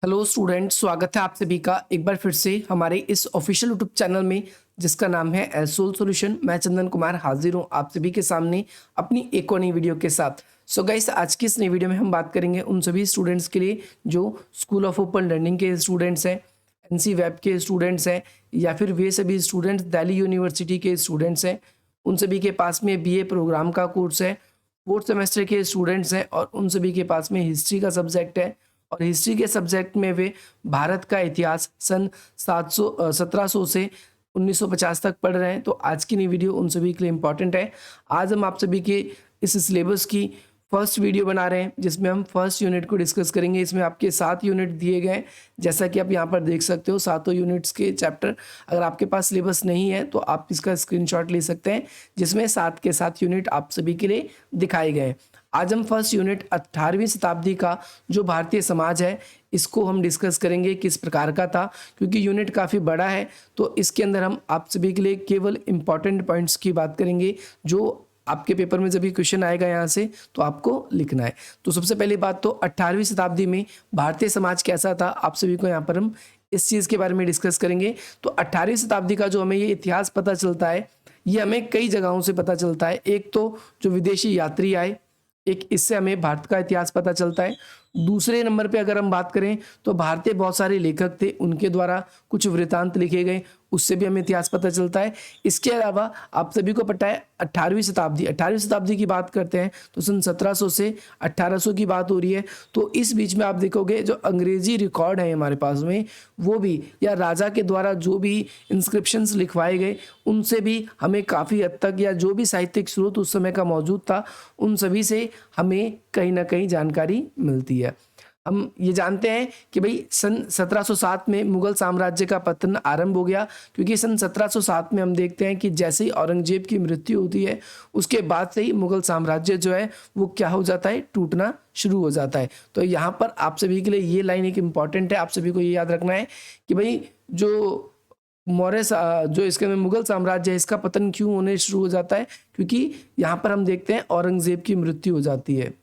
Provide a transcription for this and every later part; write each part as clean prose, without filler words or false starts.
Hello student, स्वागत है आप सभी का एक बार फिर से हमारे इस ऑफिशियल यूट्यूब चैनल में जिसका नाम है एसोल सॉल्यूशन। मैं चंदन कुमार हाजिर हूँ आप सभी के सामने अपनी एक और नई वीडियो के साथ। सो गाइस, आज की इस नई वीडियो में हम बात करेंगे उन सभी स्टूडेंट्स के लिए जो स्कूल ऑफ ओपन लर्निंग के स्टूडेंट्स हैं, एनसी वेब के स्टूडेंट्स हैं, या फिर वे सभी स्टूडेंट्स दिल्ली यूनिवर्सिटी के स्टूडेंट्स हैं। उन सभी के पास में बीए प्रोग्राम का कोर्स है, फोर्थ सेमेस्टर के स्टूडेंट्स हैं, और उन सभी के पास में हिस्ट्री का सब्जेक्ट है। और हिस्ट्री के सब्जेक्ट में वे भारत का इतिहास सन 1700 से 1950 तक पढ़ रहे हैं। तो आज की नई वीडियो उन सभी के लिए इम्पॉर्टेंट है। आज हम आप सभी के इस सिलेबस की फर्स्ट वीडियो बना रहे हैं जिसमें हम फर्स्ट यूनिट को डिस्कस करेंगे। इसमें आपके 7 यूनिट दिए गए हैं, जैसा कि आप यहाँ पर देख सकते हो। 7 यूनिट्स के चैप्टर, अगर आपके पास सिलेबस नहीं है तो आप इसका स्क्रीनशॉट ले सकते हैं, जिसमें 7 के 7 यूनिट आप सभी के लिए दिखाए गए हैं। आज हम फर्स्ट यूनिट 18वीं शताब्दी का जो भारतीय समाज है इसको हम डिस्कस करेंगे किस प्रकार का था, क्योंकि यूनिट काफ़ी बड़ा है। तो इसके अंदर हम आप सभी के लिए केवल इम्पॉर्टेंट पॉइंट्स की बात करेंगे जो आपके पेपर में जब भी क्वेश्चन आएगा यहाँ से तो आपको लिखना है। तो सबसे पहली बात, तो 18वीं शताब्दी में भारतीय समाज कैसा था, आप सभी को यहाँ पर हम इस चीज़ के बारे में डिस्कस करेंगे। तो 18वीं शताब्दी का जो हमें ये इतिहास पता चलता है, ये हमें कई जगहों से पता चलता है। एक तो जो विदेशी यात्री आए, एक इससे हमें भारत का इतिहास पता चलता है। दूसरे नंबर पे अगर हम बात करें तो भारतीय बहुत सारे लेखक थे, उनके द्वारा कुछ वृत्तांत लिखे गए, उससे भी हमें इतिहास पता चलता है। इसके अलावा आप सभी को पता है 18वीं शताब्दी की बात करते हैं तो सन 1700 से 1800 की बात हो रही है। तो इस बीच में आप देखोगे जो अंग्रेजी रिकॉर्ड है हमारे पास में, वो भी, या राजा के द्वारा जो भी इंस्क्रिप्शंस लिखवाए गए उनसे भी हमें काफ़ी हद तक, या जो भी साहित्यिक स्रोत उस समय का मौजूद था उन सभी से हमें कहीं ना कहीं जानकारी मिलती है। हम ये जानते हैं कि भाई सन 1707 में मुगल साम्राज्य का पतन आरंभ हो गया, क्योंकि सन 1707 में हम देखते हैं कि जैसे ही औरंगजेब की मृत्यु होती है उसके बाद से ही मुगल साम्राज्य जो है वो क्या हो जाता है, टूटना शुरू हो जाता है। तो यहाँ पर आप सभी के लिए ये लाइन एक इम्पॉर्टेंट है, आप सभी को ये याद रखना है कि भाई जो जो इसके में मुगल साम्राज्य है इसका पतन क्यों होने शुरू हो जाता है, क्योंकि यहाँ पर हम देखते हैं औरंगजेब की मृत्यु हो जाती है।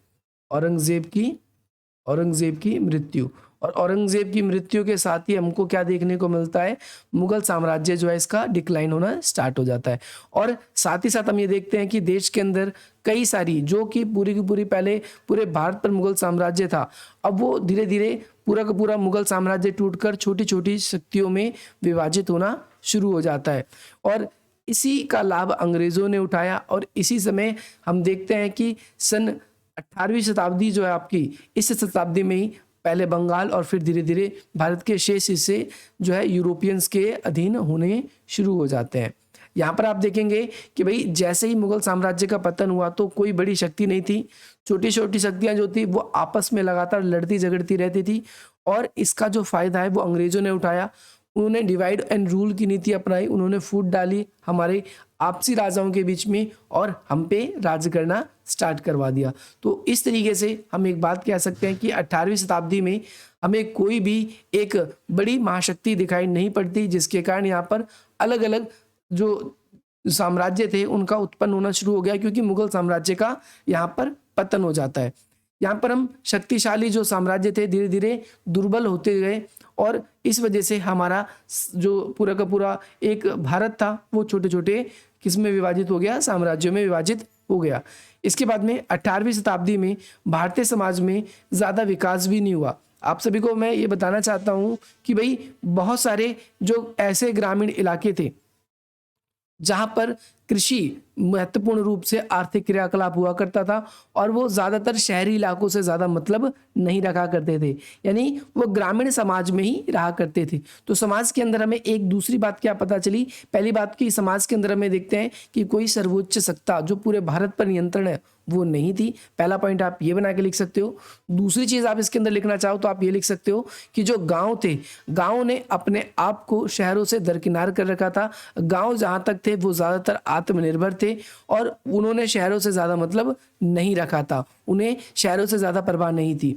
औरंगजेब की मृत्यु, और औरंगजेब की मृत्यु के साथ ही हमको क्या देखने को मिलता है, मुगल साम्राज्य जो है इसका डिक्लाइन होना स्टार्ट हो जाता है। और साथ ही साथ हम ये देखते हैं कि देश के अंदर कई सारी, जो कि पूरी की पूरी पहले पूरे भारत पर मुगल साम्राज्य था, अब वो धीरे धीरे पूरा का पूरा मुगल साम्राज्य टूटकर छोटी छोटी शक्तियों में विभाजित होना शुरू हो जाता है। और इसी का लाभ अंग्रेजों ने उठाया, और इसी समय हम देखते हैं कि सन 18वीं शताब्दी जो है आपकी, इस शताब्दी में ही पहले बंगाल और फिर धीरे धीरे भारत के शेष हिस्से जो है यूरोपियंस के अधीन होने शुरू हो जाते हैं। यहाँ पर आप देखेंगे कि भाई जैसे ही मुगल साम्राज्य का पतन हुआ तो कोई बड़ी शक्ति नहीं थी, छोटी छोटी शक्तियाँ जो थी वो आपस में लगातार लड़ती झगड़ती रहती थी। और इसका जो फायदा है वो अंग्रेजों ने उठाया। उन्होंने डिवाइड एंड रूल की नीति अपनाई, उन्होंने फूट डाली हमारे आपसी राजाओं के बीच में और हम पे राज करना स्टार्ट करवा दिया। तो इस तरीके से हम एक बात कह सकते हैं कि 18वीं शताब्दी में हमें कोई भी एक बड़ी महाशक्ति दिखाई नहीं पड़ती, जिसके कारण यहाँ पर अलग अलग जो साम्राज्य थे उनका उत्पन्न होना शुरू हो गया, क्योंकि मुगल साम्राज्य का यहाँ पर पतन हो जाता है। यहाँ पर हम शक्तिशाली जो साम्राज्य थे धीरे धीरे दुर्बल होते गए, और इस वजह से हमारा जो पूरा का पूरा एक भारत था वो छोटे छोटे किस में विभाजित हो गया, साम्राज्यों में विभाजित हो गया। इसके बाद में 18वीं शताब्दी में भारतीय समाज में ज़्यादा विकास भी नहीं हुआ। आप सभी को मैं ये बताना चाहता हूँ कि भाई बहुत सारे जो ऐसे ग्रामीण इलाके थे जहाँ पर कृषि महत्वपूर्ण रूप से आर्थिक क्रियाकलाप हुआ करता था, और वो ज़्यादातर शहरी इलाकों से ज़्यादा मतलब नहीं रखा करते थे, यानी वो ग्रामीण समाज में ही रहा करते थे। तो समाज के अंदर हमें एक दूसरी बात क्या पता चली, पहली बात की समाज के अंदर हमें देखते हैं कि कोई सर्वोच्च सत्ता जो पूरे भारत पर नियंत्रण है वो नहीं थी। पहला पॉइंट आप ये बना के लिख सकते हो। दूसरी चीज़ आप इसके अंदर लिखना चाहो तो आप ये लिख सकते हो कि जो गाँव थे, गाँव ने अपने आप को शहरों से दरकिनार कर रखा था। गाँव जहाँ तक थे वो ज़्यादातर आत्मनिर्भर थे, और उन्होंने शहरों से ज़्यादा मतलब नहीं रखा था, उन्हें शहरों से ज़्यादा परवाह नहीं थी।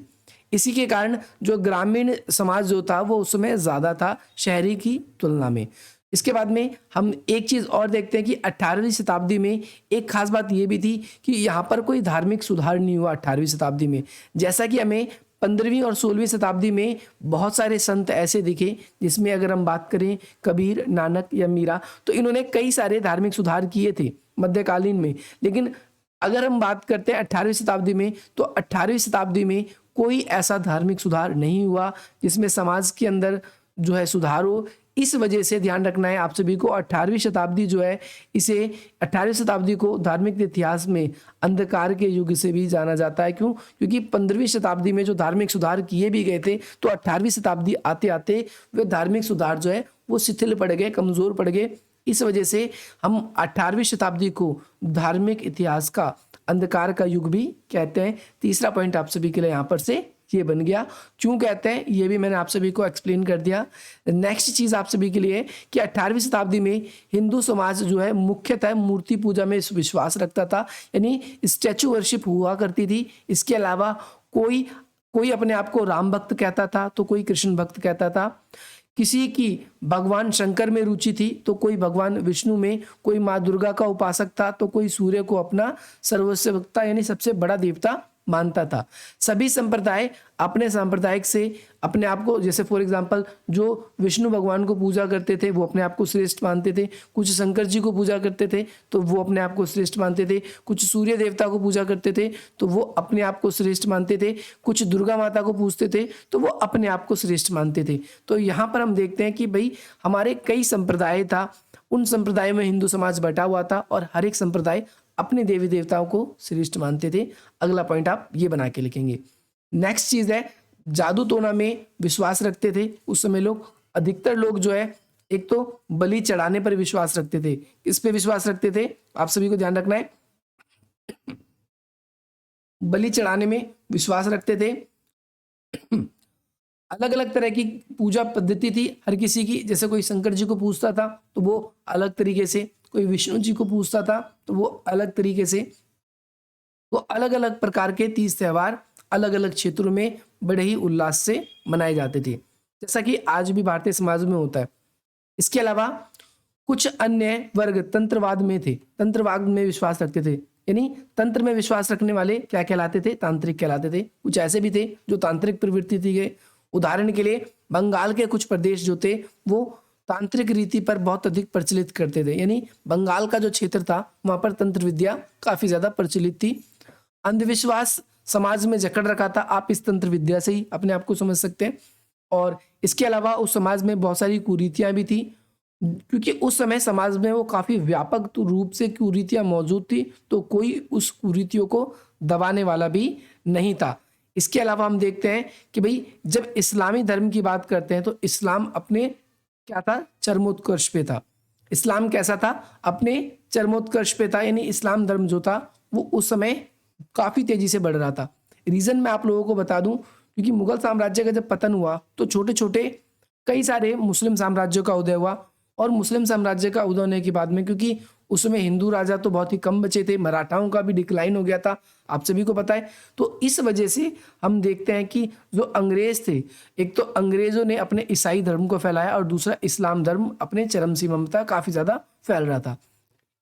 इसी के कारण जो ग्रामीण समाज जो था वो उस समय ज़्यादा था शहरी की तुलना में। इसके बाद में हम एक चीज़ और देखते हैं कि 18वीं शताब्दी में एक खास बात ये भी थी कि यहाँ पर कोई धार्मिक सुधार नहीं हुआ 18वीं शताब्दी में। जैसा कि हमें 15वीं और 16वीं शताब्दी में बहुत सारे संत ऐसे दिखे, जिसमें अगर हम बात करें कबीर, नानक या मीरा, तो इन्होंने कई सारे धार्मिक सुधार किए थे मध्यकालीन में। लेकिन अगर हम बात करते हैं 18वीं शताब्दी में, तो 18वीं शताब्दी में कोई ऐसा धार्मिक सुधार नहीं हुआ जिसमें समाज के अंदर जो है सुधार हो। इस वजह से ध्यान रखना है आप सभी को, 18वीं शताब्दी जो है, इसे 18वीं शताब्दी को धार्मिक इतिहास में अंधकार के युग से भी जाना जाता है। क्यों? क्योंकि 15वीं शताब्दी में जो धार्मिक सुधार किए भी गए थे, तो 18वीं शताब्दी आते आते वे धार्मिक सुधार जो है वो शिथिल पड़ गए, कमजोर पड़ गए। इस वजह से हम 18वीं शताब्दी को धार्मिक इतिहास का अंधकार का युग भी कहते हैं। तीसरा पॉइंट आप सभी के लिए यहाँ पर से ये बन गया। क्यों कहते हैं ये भी मैंने आप सभी को एक्सप्लेन कर दिया। नेक्स्ट चीज आप सभी के लिए कि 18वीं शताब्दी में हिंदू समाज जो है मुख्यतः मूर्ति पूजा में विश्वास रखता था, यानी स्टैचू वर्शिप हुआ करती थी। इसके अलावा कोई अपने आप को राम भक्त कहता था, तो कोई कृष्ण भक्त कहता था। किसी की भगवान शंकर में रुचि थी, तो कोई भगवान विष्णु में, कोई माँ दुर्गा का उपासक था, तो कोई सूर्य को अपना सर्वस्व भक्ता यानी सबसे बड़ा देवता मानता था। सभी संप्रदाय अपने सांप्रदायिक से अपने आप को, जैसे फॉर एग्जांपल जो विष्णु भगवान को पूजा करते थे वो अपने आप को श्रेष्ठ मानते थे, कुछ शंकर जी को पूजा करते थे तो वो अपने आप को श्रेष्ठ मानते थे, कुछ सूर्य देवता को पूजा करते थे तो वो अपने आप को श्रेष्ठ मानते थे, कुछ दुर्गा माता को पूजते थे तो वो अपने आप को श्रेष्ठ मानते थे। तो यहाँ पर हम देखते हैं कि भाई हमारे कई संप्रदाय था, उन संप्रदायों में हिंदू समाज बटा हुआ था और हर एक संप्रदाय अपने देवी देवताओं को श्रेष्ठ मानते थे। अगला पॉइंट आप ये बना के लिखेंगे। नेक्स्ट चीज है, जादू टोना में विश्वास रखते थे। उस समय अधिकतर लोग जो है एक तो बलि चढ़ाने पर विश्वास रखते थे। किस पे विश्वास रखते थे आप सभी को ध्यान रखना है, बलि चढ़ाने में विश्वास रखते थे। अलग अलग तरह की पूजा पद्धति थी हर किसी की, जैसे कोई शंकर जी को पूजता था तो वो अलग तरीके से, कोई विष्णु जी को पूजता था तो वो अलग तरीके से। तो अलग अलग प्रकार के 30 त्योहार अलग अलग क्षेत्रों में बड़े ही उल्लास से मनाए जाते थे, जैसा कि आज भी भारतीय समाज में होता है। इसके अलावा कुछ अन्य वर्ग तंत्रवाद में थे, तंत्रवाद में विश्वास रखते थे, यानी तंत्र में विश्वास रखने वाले क्या कहलाते थे, तांत्रिक कहलाते थे। कुछ ऐसे भी थे जो तांत्रिक प्रवृत्ति थी गए। उदाहरण के लिए बंगाल के कुछ प्रदेश जो थे वो तांत्रिक रीति पर बहुत अधिक प्रचलित करते थे, यानी बंगाल का जो क्षेत्र था वहां पर तंत्र विद्या काफी ज्यादा प्रचलित थी। अंधविश्वास समाज में जकड़ रखा था, आप इस तंत्र विद्या से ही अपने आप को समझ सकते हैं। और इसके अलावा उस समाज में बहुत सारी कुरीतियां भी थी, क्योंकि उस समय समाज में वो काफी व्यापक रूप से कुरीतियां मौजूद थी, तो कोई उस कुरीतियों को दबाने वाला भी नहीं था। इसके अलावा हम देखते हैं कि भाई जब इस्लामी धर्म की बात करते हैं तो इस्लाम अपने क्या था, चरमोत्कर्ष पे था। इस्लाम कैसा था, अपने चरमोत्कर्ष पे था, यानी इस्लाम धर्म जो था वो उस समय काफी तेजी से बढ़ रहा था। रीजन मैं आप लोगों को बता दूं, क्योंकि मुगल साम्राज्य का जब पतन हुआ तो छोटे छोटे कई सारे मुस्लिम साम्राज्यों का उदय हुआ, और मुस्लिम साम्राज्य का उदय होने के बाद में, क्योंकि उस समय हिंदू राजा तो बहुत ही कम बचे थे, मराठाओं का भी डिक्लाइन हो गया था, आप सभी को पता है। तो इस वजह से हम देखते हैं कि जो अंग्रेज थे, एक तो अंग्रेजों ने अपने ईसाई धर्म को फैलाया और दूसरा इस्लाम धर्म अपने चरम सीमा में था, काफी ज्यादा फैल रहा था,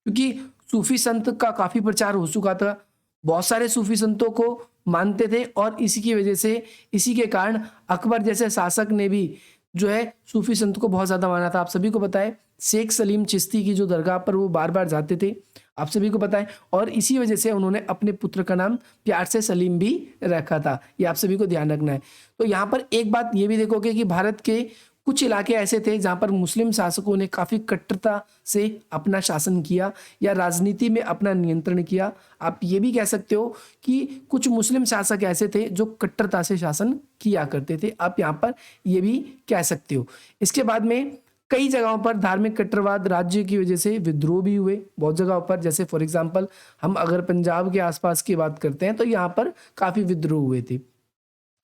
क्योंकि सूफी संत का काफी प्रचार हो चुका था। बहुत सारे सूफी संतों को मानते थे और इसी की वजह से, इसी के कारण अकबर जैसे शासक ने भी जो है सूफी संत को बहुत ज्यादा माना था। आप सभी को पता है शेख सलीम चिश्ती की जो दरगाह पर वो बार बार जाते थे, आप सभी को पता है, और इसी वजह से उन्होंने अपने पुत्र का नाम प्यार से सलीम भी रखा था। ये आप सभी को ध्यान रखना है। तो यहाँ पर एक बात ये भी देखोगे कि भारत के कुछ इलाके ऐसे थे जहाँ पर मुस्लिम शासकों ने काफी कट्टरता से अपना शासन किया या राजनीति में अपना नियंत्रण किया। आप ये भी कह सकते हो कि कुछ मुस्लिम शासक ऐसे थे जो कट्टरता से शासन किया करते थे, आप यहाँ पर ये भी कह सकते हो। इसके बाद में कई जगहों पर धार्मिक कट्टरवाद राज्य की वजह से विद्रोह भी हुए बहुत जगहों पर, जैसे फॉर एग्जाम्पल हम अगर पंजाब के आसपास की बात करते हैं तो यहाँ पर काफी विद्रोह हुए थे।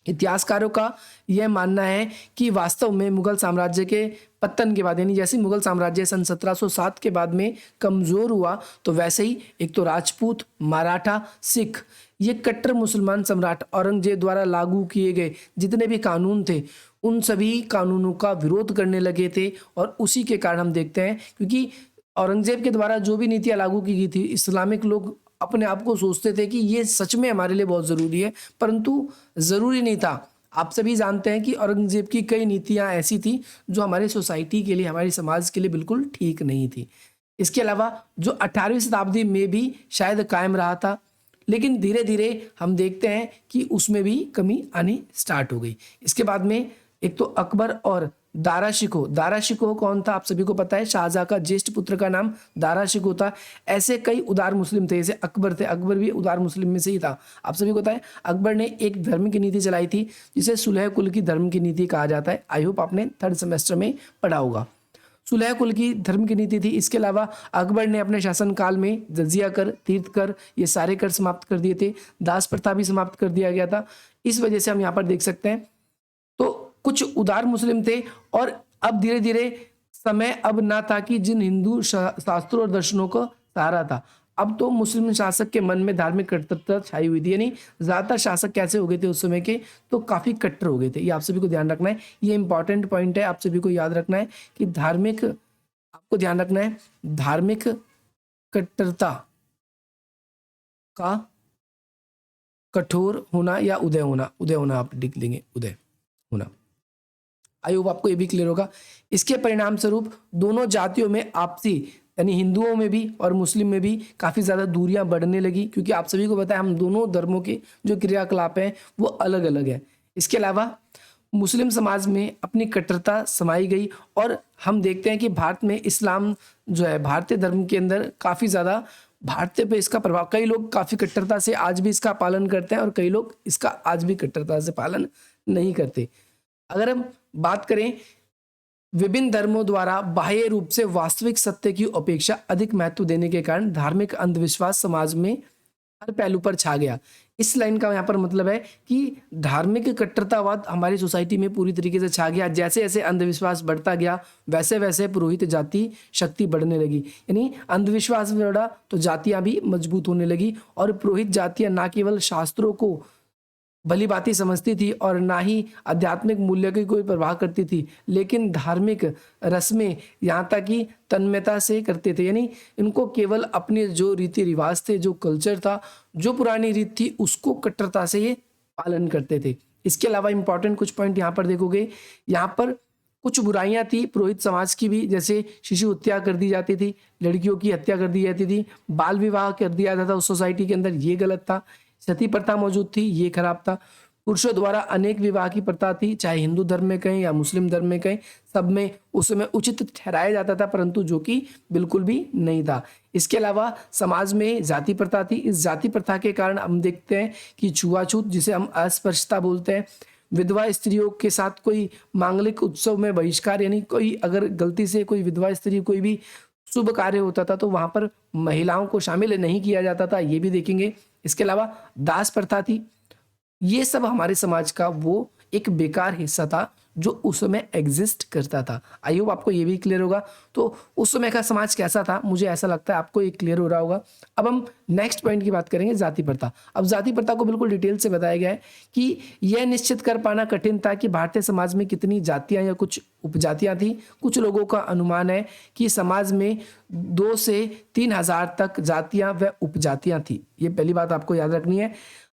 इतिहासकारों का यह मानना है कि वास्तव में मुगल साम्राज्य के पतन के बाद, यानी जैसे मुगल साम्राज्य सन 1707 के बाद में कमजोर हुआ, तो वैसे ही एक तो राजपूत, मराठा, सिख, ये कट्टर मुसलमान सम्राट औरंगजेब द्वारा लागू किए गए जितने भी कानून थे उन सभी कानूनों का विरोध करने लगे थे। और उसी के कारण हम देखते हैं, क्योंकि औरंगजेब के द्वारा जो भी नीतियां लागू की गई थी, इस्लामिक लोग अपने आप को सोचते थे कि ये सच में हमारे लिए बहुत ज़रूरी है, परंतु ज़रूरी नहीं था। आप सभी जानते हैं कि औरंगजेब की कई नीतियां ऐसी थी जो हमारे सोसाइटी के लिए, हमारे समाज के लिए बिल्कुल ठीक नहीं थी। इसके अलावा जो 18वीं शताब्दी में भी शायद कायम रहा था, लेकिन धीरे धीरे हम देखते हैं कि उसमें भी कमी आनी स्टार्ट हो गई। इसके बाद में एक तो अकबर और दारा शिकोह कौन था? आप सभी को पता है, शाहजहां का ज्येष्ठ पुत्र का नाम दारा शिकोह था। ऐसे कई उदार मुस्लिम थे, जैसे अकबर थे, अकबर भी उदार मुस्लिम में से ही था। आप सभी को पता है अकबर ने एक धर्म की नीति चलाई थी जिसे सुलह कुल की धर्म की नीति कहा जाता है। आई होप आपने थर्ड सेमेस्टर में पढ़ा होगा। सुलह कुल की धर्म की नीति थी। इसके अलावा अकबर ने अपने शासनकाल में जजिया कर, तीर्थ कर, ये सारे कर समाप्त कर दिए थे। दास प्रथा भी समाप्त कर दिया गया था। इस वजह से हम यहाँ पर देख सकते हैं तो कुछ उदार मुस्लिम थे। और अब धीरे धीरे समय अब ना था कि जिन हिंदू शास्त्रों और दर्शनों को सहारा था, अब तो मुस्लिम शासक के मन में धार्मिक कट्टरता छाई हुई थी। यानी ज्यादातर शासक कैसे हो गए थे उस समय के, तो काफी कट्टर हो गए थे। ये आप सभी को ध्यान रखना है, ये इंपॉर्टेंट पॉइंट है, आप सभी को याद रखना है कि धार्मिक, आपको ध्यान रखना है धार्मिक कट्टरता का कठोर होना या उदय होना, उदय होना आप लिख लेंगे, उदय होना। आई होप आपको ये भी क्लियर होगा। इसके परिणाम स्वरूप दोनों जातियों में आपसी, यानी हिंदुओं में भी और मुस्लिम में भी काफ़ी ज़्यादा दूरियां बढ़ने लगी, क्योंकि आप सभी को पता है हम दोनों धर्मों के जो क्रियाकलाप हैं वो अलग अलग है। इसके अलावा मुस्लिम समाज में अपनी कट्टरता समाई गई और हम देखते हैं कि भारत में इस्लाम जो है, भारतीय धर्म के अंदर काफ़ी ज़्यादा भारतीय पे इसका प्रभाव, कई लोग काफ़ी कट्टरता से आज भी इसका पालन करते हैं और कई लोग इसका आज भी कट्टरता से पालन नहीं करते। अगर हम बात करें, विभिन्न धर्मों द्वारा बाह्य रूप से वास्तविक सत्य की अपेक्षा अधिक महत्व देने के कारण धार्मिक अंधविश्वास समाज में हर पहलू पर छा गया। इस लाइन का यहाँ पर मतलब है कि धार्मिक कट्टरतावाद हमारी सोसाइटी में पूरी तरीके से छा गया। जैसे जैसे अंधविश्वास बढ़ता गया वैसे वैसे पुरोहित जाति शक्ति बढ़ने लगी। यानी अंधविश्वास बढ़ा तो जातियां भी मजबूत होने लगी और पुरोहित जातियां न केवल शास्त्रों को भली भांति समझती थी और ना ही आध्यात्मिक मूल्य की कोई परवाह करती थी, लेकिन धार्मिक रस्में यहाँ तक कि तन्मयता से करते थे। यानी इनको केवल अपने जो रीति रिवाज थे, जो कल्चर था, जो पुरानी रीत थी, उसको कट्टरता से ये पालन करते थे। इसके अलावा इंपॉर्टेंट कुछ पॉइंट यहाँ पर देखोगे, यहाँ पर कुछ बुराइयां थी पुरोहित समाज की भी, जैसे शिशु हत्या कर दी जाती थी, लड़कियों की हत्या कर दी जाती थी, बाल विवाह कर दिया जाता था उस सोसाइटी के अंदर, ये गलत था। सती प्रथा मौजूद थी, ये खराब था। पुरुषों द्वारा अनेक विवाह की प्रथा थी, चाहे हिंदू धर्म में कहें या मुस्लिम धर्म में कहें, सब में उस समय उचित ठहराया जाता था, परंतु जो कि बिल्कुल भी नहीं था। इसके अलावा समाज में जाति प्रथा थी। इस जाति प्रथा के कारण हम देखते हैं कि छुआछूत, जिसे हम अस्पृश्यता बोलते हैं, विधवा स्त्रियों के साथ कोई मांगलिक उत्सव में बहिष्कार, यानी कोई अगर गलती से कोई विधवा स्त्री कोई भी शुभ कार्य होता था तो वहां पर महिलाओं को शामिल नहीं किया जाता था, ये भी देखेंगे। इसके अलावा दास प्रथा थी। ये सब हमारे समाज का वो एक बेकार हिस्सा था जो उस समय एग्जिस्ट करता था। आई होप आपको ये भी क्लियर होगा। तो उस समय का समाज कैसा था, मुझे ऐसा लगता है आपको ये क्लियर हो रहा होगा। अब हम नेक्स्ट पॉइंट की बात करेंगे, जाति प्रथा। अब जाति प्रथा को बिल्कुल डिटेल से बताया गया है कि यह निश्चित कर पाना कठिन था कि भारतीय समाज में कितनी जातियां या कुछ उपजातियां थी। कुछ लोगों का अनुमान है कि समाज में 2 से 3 हजार तक जातियां व उपजातियां थी। ये पहली बात आपको याद रखनी है।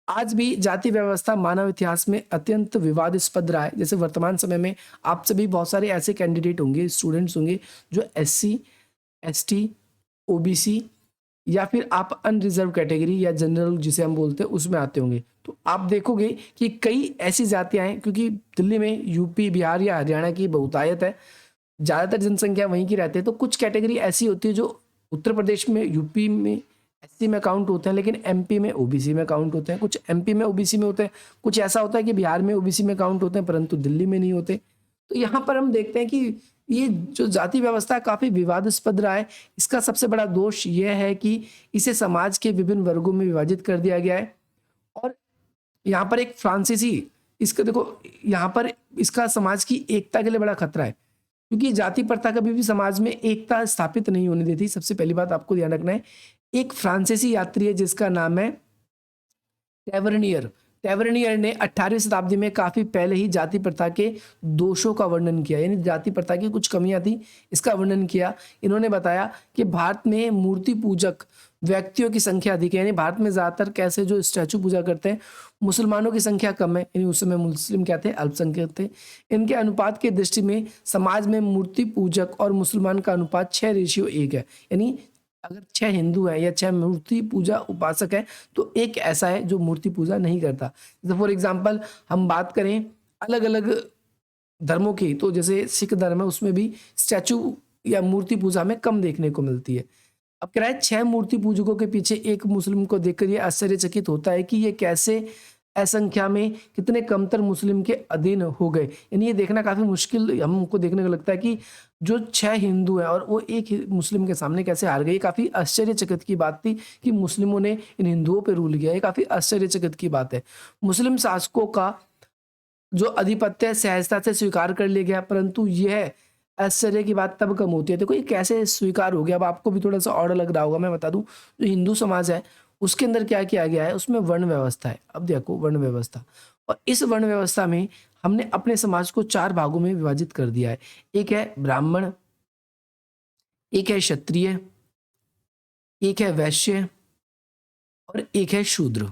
आज भी जाति व्यवस्था मानव इतिहास में अत्यंत विवादास्पद रहा है। जैसे वर्तमान समय में आप सभी बहुत सारे ऐसे कैंडिडेट होंगे, स्टूडेंट्स होंगे जो SC, ST, OBC या फिर आप अनरिजर्व कैटेगरी या जनरल जिसे हम बोलते हैं उसमें आते होंगे। तो आप देखोगे कि कई ऐसी जातियां हैं, क्योंकि दिल्ली में यूपी, बिहार या हरियाणा की बहुतायत है, ज़्यादातर जनसंख्या वहीं की रहती है। तो कुछ कैटेगरी ऐसी होती है जो उत्तर प्रदेश में, यूपी में SC में काउंट होते हैं, लेकिन MP में OBC में काउंट होते हैं। कुछ MP में OBC में होते हैं, कुछ ऐसा होता है कि बिहार में OBC में काउंट होते हैं परंतु दिल्ली में नहीं होते। तो यहाँ पर हम देखते हैं कि ये जो जाति व्यवस्था है काफ़ी विवादास्पद रहा है। इसका सबसे बड़ा दोष यह है कि इसे समाज के विभिन्न वर्गों में विभाजित कर दिया गया है। और यहाँ पर एक फ्रांसीसी, इसका देखो यहाँ पर इसका समाज की एकता के लिए बड़ा खतरा है, क्योंकि जाति प्रथा कभी भी समाज में एकता स्थापित नहीं होने देती। सबसे पहली बात आपको ध्यान रखना है। एक फ्रांसीसी यात्री है जिसका नाम है टैवर्नियर। टेवरनियर ने 18वीं शताब्दी में काफ़ी पहले ही जाति प्रथा के दोषों का वर्णन किया, यानी जाति प्रथा की कुछ कमियां थी, इसका वर्णन किया। इन्होंने बताया कि भारत में मूर्ति पूजक व्यक्तियों की संख्या अधिक है, यानी भारत में ज़्यादातर कैसे जो स्टैचू पूजा करते हैं, मुसलमानों की संख्या कम है, यानी उस समय मुस्लिम क्या थे, अल्पसंख्यक थे। इनके अनुपात की दृष्टि में समाज में मूर्ति पूजक और मुसलमान का अनुपात 6:1 है, यानी अगर 6 हिंदू हैं या 6 मूर्ति पूजा उपासक हैं तो एक ऐसा है जो मूर्ति पूजा नहीं करता। जैसे फॉर एग्जाम्पल हम बात करें अलग अलग धर्मों की, तो जैसे सिख धर्म है उसमें भी स्टैचू या मूर्ति पूजा हमें कम देखने को मिलती है। अब कह रहा है 6 मूर्ति पूजकों के पीछे एक मुस्लिम को देखकर ये आश्चर्यचकित होता है कि ये कैसे असंख्या में कितने कमतर मुस्लिम के अधीन हो गए। यानी ये देखना काफ़ी मुश्किल हमको देखने को लगता है कि जो 6 हिंदू हैं और वो एक मुस्लिम के सामने कैसे हार गए। ये काफ़ी आश्चर्यचकित की बात थी कि मुस्लिमों ने इन हिंदुओं पर रूल किया, ये काफ़ी आश्चर्यचकित की बात है। मुस्लिम शासकों का जो आधिपत्य सहजता से स्वीकार कर लिया गया, परंतु यह आश्चर्य की बात तब कम होती है। देखो ये कैसे स्वीकार हो गया, अब आपको भी थोड़ा सा और लग रहा होगा। मैं बता दूं, जो हिंदू समाज है उसके अंदर क्या किया गया है, उसमें वर्ण व्यवस्था है। अब देखो वर्ण व्यवस्था, और इस वर्ण व्यवस्था में हमने अपने समाज को 4 भागों में विभाजित कर दिया है। एक है ब्राह्मण, एक है क्षत्रिय, एक है वैश्य और एक है शूद्र।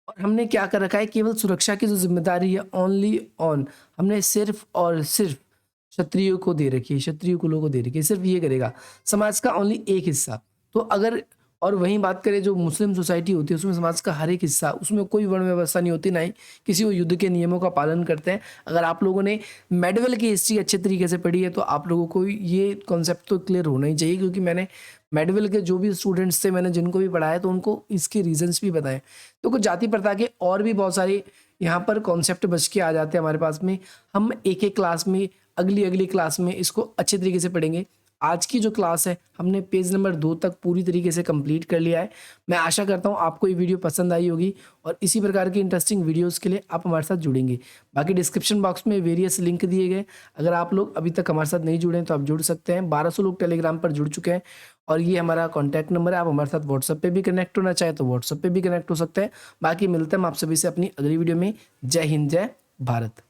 और हमने क्या कर रखा है, केवल सुरक्षा की जो जिम्मेदारी है ओनली ऑन, हमने सिर्फ और सिर्फ क्षत्रियों को दे रखी है, क्षत्रिय कुलों को दे रखी है, सिर्फ ये करेगा समाज का ओनली एक हिस्सा। तो अगर और वहीं बात करें जो मुस्लिम सोसाइटी होती है उसमें समाज का हर एक हिस्सा, उसमें कोई वर्ण व्यवस्था नहीं होती, ना ही किसी वो युद्ध के नियमों का पालन करते हैं। अगर आप लोगों ने मेडवेल की हिस्ट्री अच्छे तरीके से पढ़ी है तो आप लोगों को ये कॉन्सेप्ट तो क्लियर होना ही चाहिए, क्योंकि मैंने मेडवेल के जो भी स्टूडेंट्स थे, मैंने जिनको भी पढ़ाया तो उनको इसके रीजंस भी बताए। तो कुछ जाति प्रथा के और भी बहुत सारे यहाँ पर कॉन्सेप्ट बच के आ जाते हैं हमारे पास में। हम एक एक क्लास में अगली क्लास में इसको अच्छे तरीके से पढ़ेंगे। आज की जो क्लास है हमने पेज नंबर 2 तक पूरी तरीके से कंप्लीट कर लिया है। मैं आशा करता हूँ आपको ये वीडियो पसंद आई होगी और इसी प्रकार की इंटरेस्टिंग वीडियोस के लिए आप हमारे साथ जुड़ेंगे। बाकी डिस्क्रिप्शन बॉक्स में वेरियस लिंक दिए गए, अगर आप लोग अभी तक हमारे साथ नहीं जुड़े हैं तो आप जुड़ सकते हैं। 1200 लोग टेलीग्राम पर जुड़ चुके हैं और ये हमारा कॉन्टैक्ट नंबर है। आप हमारे साथ व्हाट्सएप पे भी कनेक्ट होना चाहे तो व्हाट्सएप पे भी कनेक्ट हो सकते हैं। बाकी मिलते हैं हम आप सभी से अपनी अगली वीडियो में। जय हिंद, जय भारत।